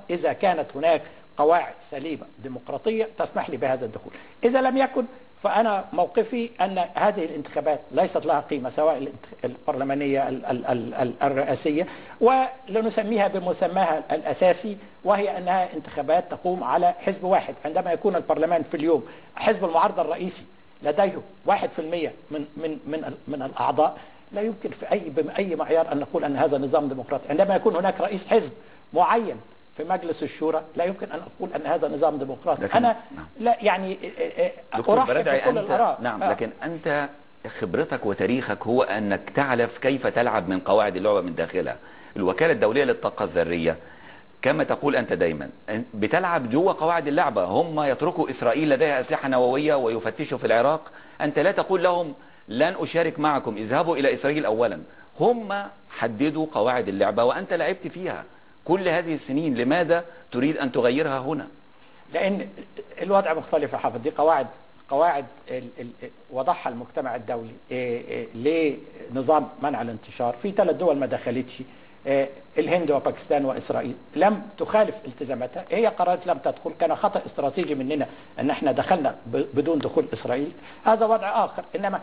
إذا كانت هناك قواعد سليمة ديمقراطية تسمح لي بهذا الدخول. إذا لم يكن فأنا موقفي أن هذه الانتخابات ليست لها قيمة، سواء البرلمانية الرئاسية، ولنسميها بمسماها الأساسي، وهي أنها انتخابات تقوم على حزب واحد. عندما يكون البرلمان في اليوم حزب المعارضة الرئيسي لديه 1% من الأعضاء، لا يمكن بأي معيار أن نقول أن هذا نظام ديمقراطي. عندما يكون هناك رئيس حزب معين في مجلس الشورى لا يمكن أن أقول أن هذا نظام ديمقراطي. أنا لا يعني أرحب بكل الآراء. نعم، لكن أنت خبرتك وتاريخك هو أنك تعرف كيف تلعب من قواعد اللعبة من داخلها. الوكالة الدولية للطاقة الذرية كما تقول أنت دايما بتلعب جوه قواعد اللعبة. هم يتركوا إسرائيل لديها أسلحة نووية ويفتشوا في العراق، أنت لا تقول لهم لن أشارك معكم، اذهبوا إلى إسرائيل أولا. هم حددوا قواعد اللعبة وأنت لعبت فيها كل هذه السنين، لماذا تريد أن تغيرها هنا؟ لأن الوضع مختلف يا حافظ. دي قواعد وضعها المجتمع الدولي لنظام منع الانتشار في 3 دول ما دخلتش، الهند وباكستان وإسرائيل، لم تخالف التزاماتها. هي قررت لم تدخل. كان خطأ استراتيجي مننا أن احنا دخلنا بدون دخول إسرائيل، هذا وضع آخر. إنما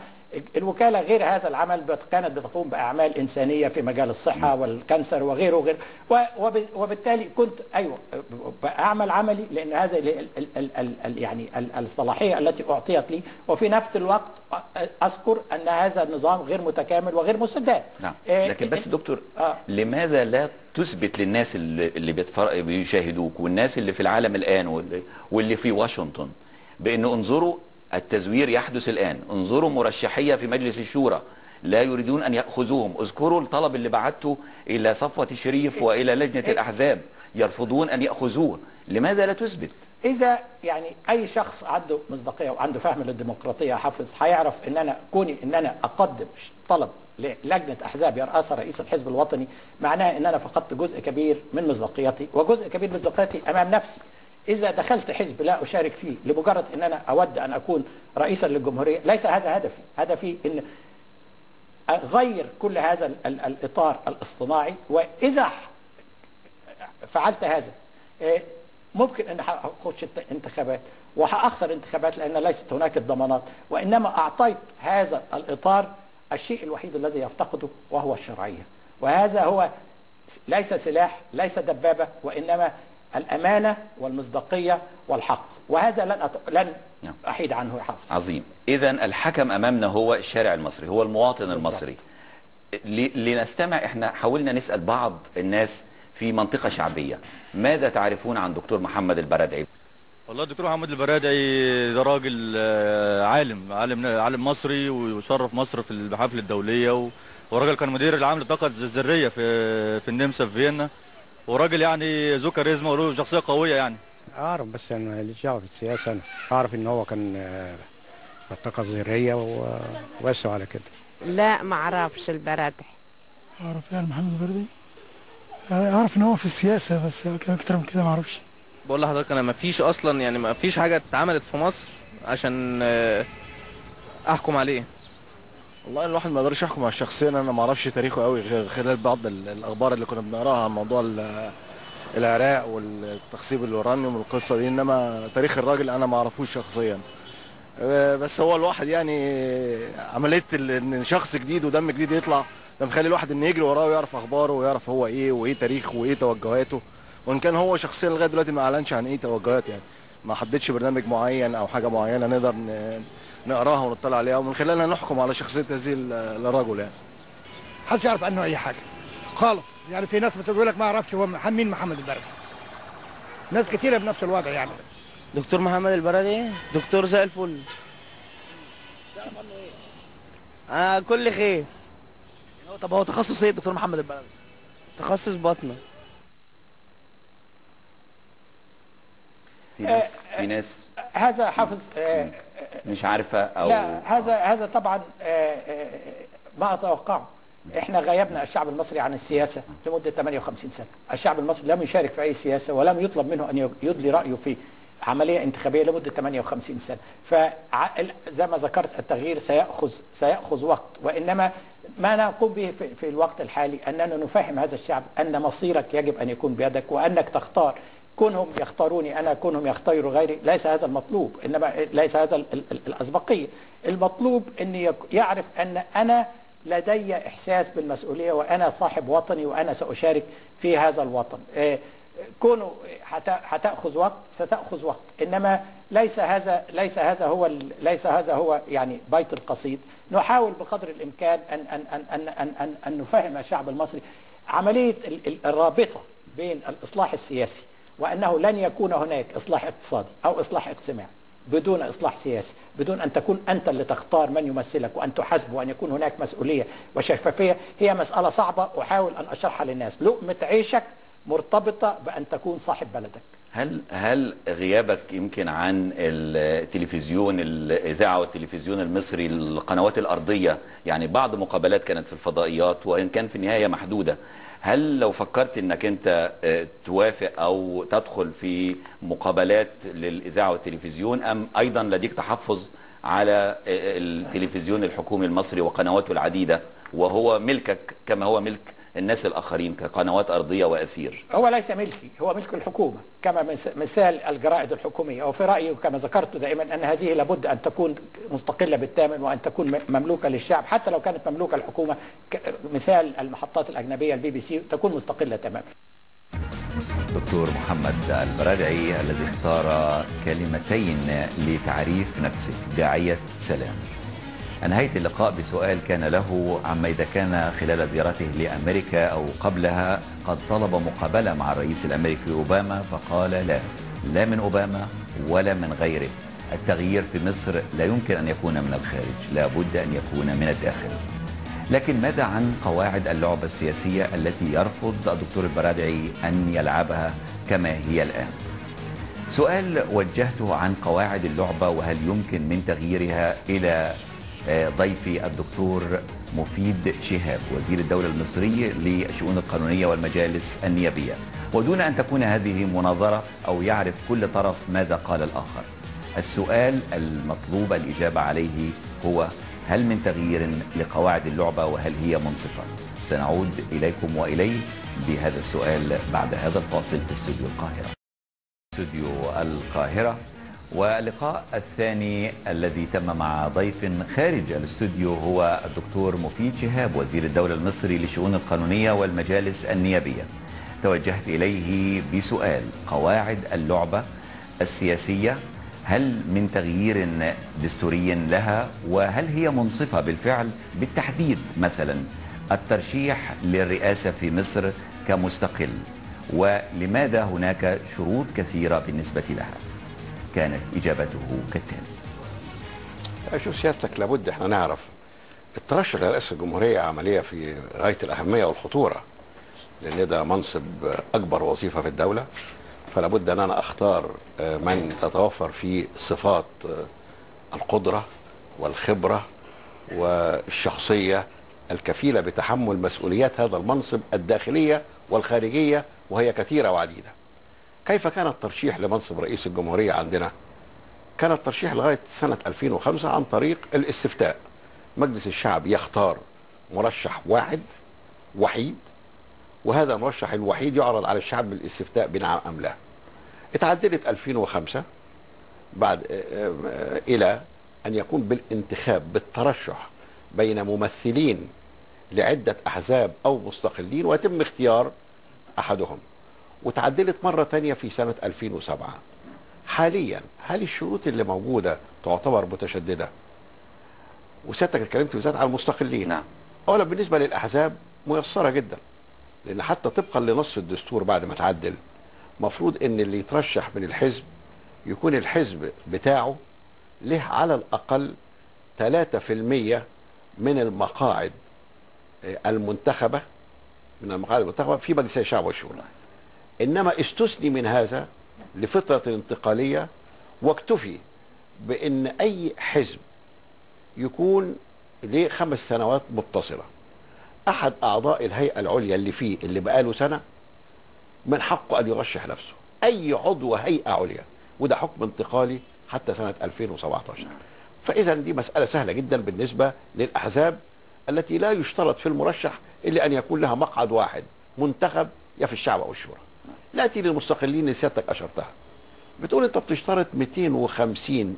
الوكالة غير هذا العمل كانت بتقوم بأعمال إنسانية في مجال الصحة والكانسر وغيره وغيره، وبالتالي كنت أعمل عملي، لأن هذا يعني الصلاحية التي أعطيت لي، وفي نفس الوقت أذكر أن هذا النظام غير متكامل وغير مستدام. نعم. لكن بس دكتور لماذا لا تثبت للناس اللي بيشاهدوك والناس اللي في العالم الآن واللي في واشنطن بأنه انظروا التزوير يحدث الآن، انظروا مرشحية في مجلس الشورى لا يريدون أن يأخذوهم، اذكروا الطلب اللي بعته إلى صفوة الشريف وإلى لجنة الأحزاب يرفضون أن يأخذوه، لماذا لا تثبت؟ إذا يعني أي شخص عنده مصداقية وعنده فهم للديمقراطية حافظ هيعرف إن أنا كوني إن أنا أقدم طلب للجنة أحزاب يرأسها رئيس الحزب الوطني، معناه إن أنا فقدت جزء كبير من مصداقيتي وجزء كبير من مصداقيتي أمام نفسي. إذا دخلت حزب لا أشارك فيه لمجرد أن أنا أود أن أكون رئيسا للجمهورية، ليس هذا هدفي. هدفي أن أغير كل هذا الإطار الاصطناعي، وإذا فعلت هذا ممكن أن أخش انتخابات وهأخسر انتخابات، لأن ليست هناك الضمانات، وإنما أعطيت هذا الإطار الشيء الوحيد الذي يفتقده وهو الشرعية، وهذا هو ليس سلاح، ليس دبابة، وإنما الأمانة والمصداقية والحق، وهذا لن أحيد عنه يا حافظ. عظيم. إذا الحكم أمامنا هو الشارع المصري، هو المواطن المصري. لنستمع، احنا حاولنا نسأل بعض الناس في منطقة شعبية، ماذا تعرفون عن دكتور محمد البرادعي؟ والله الدكتور محمد البرادعي ده راجل عالم مصري وشرف مصر في المحافل الدولية، وراجل كان مدير العام للطاقة الذرية في النمسا في فيينا، وراجل يعني ذو كاريزما وله شخصية قوية يعني. أعرف، بس أنا ماليش دعوة بالسياسة. أنا أعرف إن هو كان في الطاقة الذرية وبس على كده. لا ما أعرفش البرادعي. أعرف يعني محمد البرادعي، أعرف إن هو في السياسة، بس أكتر من كده ما أعرفش. بقول لحضرتك أنا ما فيش أصلا، يعني ما فيش حاجة اتعملت في مصر عشان أحكم عليه. والله الواحد ما يقدرش يحكم على الشخصية، انا ما اعرفش تاريخه قوي غير خلال بعض الاخبار اللي كنا بنقراها عن موضوع العراق والتخصيب اليورانيوم والقصه دي، انما تاريخ الراجل انا ما اعرفوش شخصيا. بس هو الواحد يعني عمليه ان شخص جديد ودم جديد يطلع، ده مخلي الواحد انه يجري وراه ويعرف اخباره ويعرف هو ايه وايه تاريخه وايه توجهاته، وان كان هو شخصيا لغايه دلوقتي ما اعلنش عن ايه توجهات، يعني ما حددش برنامج معين او حاجه معينه نقدر نقراها ونطلع عليها ومن خلالها نحكم على شخصيه هذه الرجل. يعني محدش يعرف عنه اي حاجه خالص، يعني في ناس بتقول لك ما اعرفش هو مين محمد البرادعي، ناس كتيره بنفس الوضع. يعني دكتور محمد البرادعي دكتور زي الفل. تعرف عنه ايه؟ كل خير. طب هو تخصص ايه دكتور محمد البرادعي؟ تخصص باطنه. في ناس هذا حافظ مش عارفة أو لا، هذا طبعا ما أتوقعه. احنا غيبنا الشعب المصري عن السياسة لمدة 58 سنة. الشعب المصري لم يشارك في أي سياسة ولم يطلب منه أن يدلي رأيه في عملية انتخابية لمدة 58 سنة. فزي ما ذكرت التغيير سيأخذ وقت، وإنما ما نقوم به في الوقت الحالي أننا نفهم هذا الشعب أن مصيرك يجب أن يكون بيدك، وأنك تختار كونهم يختاروني أنا، كونهم يختاروا غيري، ليس هذا المطلوب، إنما ليس هذا الأسبقية. المطلوب أن يعرف أن أنا لدي إحساس بالمسؤولية، وأنا صاحب وطني، وأنا سأشارك في هذا الوطن. كونه هتأخذ وقت، ستأخذ وقت، إنما ليس هذا هو يعني بيت القصيد. نحاول بقدر الإمكان أن نفهم الشعب المصري عملية الرابطة بين الإصلاح السياسي، وأنه لن يكون هناك إصلاح اقتصادي أو إصلاح اجتماعي بدون إصلاح سياسي، بدون أن تكون أنت اللي تختار من يمثلك وأن تحاسبه وأن يكون هناك مسؤولية وشفافية. هي مسألة صعبة أحاول أن أشرحها للناس. لقمة عيشك مرتبطة بأن تكون صاحب بلدك. هل غيابك يمكن عن التلفزيون، الإذاعة والتلفزيون المصري، القنوات الأرضية، يعني بعض مقابلات كانت في الفضائيات وإن كان في النهاية محدودة، هل لو فكرت أنك أنت توافق أو تدخل في مقابلات للإذاعة والتلفزيون، أم أيضا لديك تحفظ على التلفزيون الحكومي المصري وقنواته العديدة وهو ملكك كما هو ملك الناس الآخرين كقنوات أرضية وأثير؟ هو ليس ملكي، هو ملك الحكومة، كما مثال الجرائد الحكومية. وفي رأيي كما ذكرت دائما أن هذه لابد أن تكون مستقلة بالتامن وأن تكون مملوكة للشعب، حتى لو كانت مملوكة للحكومة. مثال المحطات الأجنبية BBC تكون مستقلة تماما. دكتور محمد البرادعي الذي اختار كلمتين لتعريف نفسه، داعية سلام. أنهيت اللقاء بسؤال كان له عما إذا كان خلال زيارته لأمريكا أو قبلها قد طلب مقابلة مع الرئيس الأمريكي أوباما، فقال لا من أوباما ولا من غيره. التغيير في مصر لا يمكن أن يكون من الخارج، لا بد أن يكون من الداخل. لكن ماذا عن قواعد اللعبة السياسية التي يرفض الدكتور البرادعي أن يلعبها كما هي الآن؟ سؤال وجهته عن قواعد اللعبة وهل يمكن من تغييرها إلى ضيفي الدكتور مفيد شهاب وزير الدولة المصري للشؤون القانونية والمجالس النيابية، ودون أن تكون هذه مناظرة أو يعرف كل طرف ماذا قال الآخر. السؤال المطلوب الإجابة عليه هو: هل من تغيير لقواعد اللعبة وهل هي منصفة؟ سنعود إليكم وإليه بهذا السؤال بعد هذا الفاصل في استوديو القاهرة. استوديو القاهرة، واللقاء الثاني الذي تم مع ضيف خارج الاستوديو هو الدكتور مفيد شهاب وزير الدولة المصري للشؤون القانونية والمجالس النيابية. توجهت إليه بسؤال: قواعد اللعبة السياسية هل من تغيير دستوري لها، وهل هي منصفة بالفعل؟ بالتحديد مثلا الترشيح للرئاسة في مصر كمستقل، ولماذا هناك شروط كثيرة بالنسبة لها؟ كانت إجابته كالتالي. شوف سيادتك، لابد احنا نعرف الترشح لرئاسة الجمهورية عملية في غاية الأهمية والخطورة، لأن ده منصب أكبر وظيفة في الدولة، فلا بد ان انا اختار من تتوفر فيه صفات القدرة والخبرة والشخصية الكفيلة بتحمل مسؤوليات هذا المنصب الداخلية والخارجية، وهي كثيرة وعديدة. كيف كان الترشيح لمنصب رئيس الجمهورية عندنا؟ كان الترشيح لغاية سنة 2005 عن طريق الاستفتاء. مجلس الشعب يختار مرشح واحد وحيد، وهذا المرشح الوحيد يعرض على الشعب بالاستفتاء بنعم أم لا. اتعدلت 2005 بعد إلى أن يكون بالانتخاب بالترشح بين ممثلين لعدة أحزاب أو مستقلين ويتم اختيار أحدهم، وتعدلت مرة تانية في سنة 2007. حاليا هل الشروط اللي موجودة تعتبر متشددة؟ وسيادتك اتكلمت بالذات على المستقلين. نعم. أولا بالنسبة للأحزاب ميسرة جدا، لأن حتى طبقا لنص الدستور بعد ما تعدل مفروض ان اللي يترشح من الحزب يكون الحزب بتاعه له على الأقل 3% من المقاعد المنتخبة في مجلس الشعب والشورى. إنما استثني من هذا لفترة انتقالية، واكتفي بأن أي حزب يكون له 5 سنوات متصلة أحد أعضاء الهيئة العليا اللي فيه اللي بقاله سنة من حقه أن يرشح نفسه، أي عضو هيئة عليا، وده حكم انتقالي حتى سنة 2017. فإذا دي مسألة سهلة جدا بالنسبة للأحزاب التي لا يشترط في المرشح إلا أن يكون لها مقعد واحد منتخب يا في الشعب أو الشورى. ناتي للمستقلين اللي سيادتك اشرتها. بتقول انت بتشترط 250